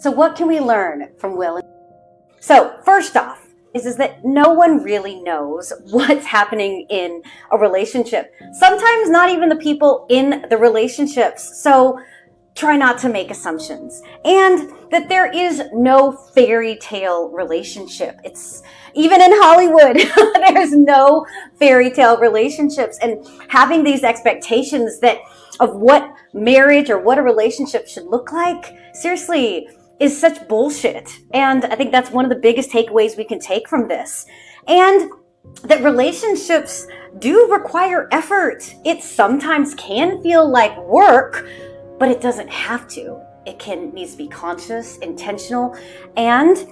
So what can we learn from Will? So first off is that no one really knows what's happening in a relationship. Sometimes not even the people in the relationships. So try not to make assumptions. And that there is no fairy tale relationship. It's even in Hollywood, there's no fairy tale relationships. And having these expectations of what marriage or what a relationship should look like, seriously, is such bullshit. And I think that's one of the biggest takeaways we can take from this. And that relationships do require effort. It sometimes can feel like work, but it doesn't have to. It needs to be conscious, intentional, and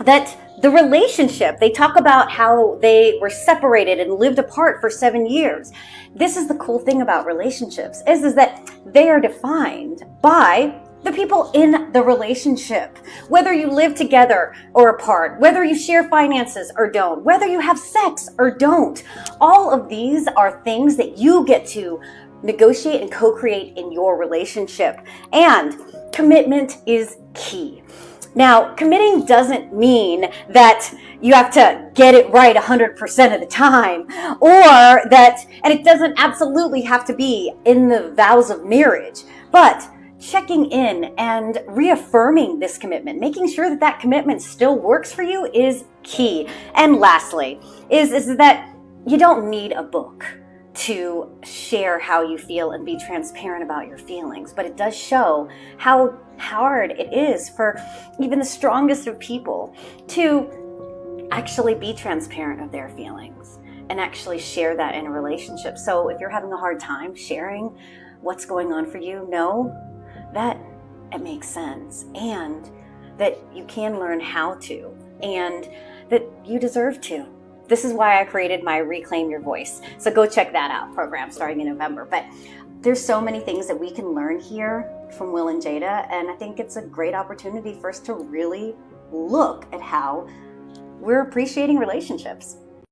that the relationship, they talk about how they were separated and lived apart for 7 years. This is the cool thing about relationships, is that they are defined by the people in the relationship. Whether you live together or apart, whether you share finances or don't, whether you have sex or don't, all of these are things that you get to negotiate and co-create in your relationship. And commitment is key. Now, committing doesn't mean that you have to get it right 100% of the time, and it doesn't absolutely have to be in the vows of marriage, but checking in and reaffirming this commitment, making sure that that commitment still works for you is key. And lastly, is that you don't need a book to share how you feel and be transparent about your feelings, but it does show how hard it is for even the strongest of people to actually be transparent of their feelings and actually share that in a relationship. So if you're having a hard time sharing what's going on for you, know that it makes sense and that you can learn how to and that you deserve to. This is why I created my Reclaim Your Voice. So go check that out program starting in November. But there's so many things that we can learn here from Will and Jada. And I think it's a great opportunity for us to really look at how we're appreciating relationships.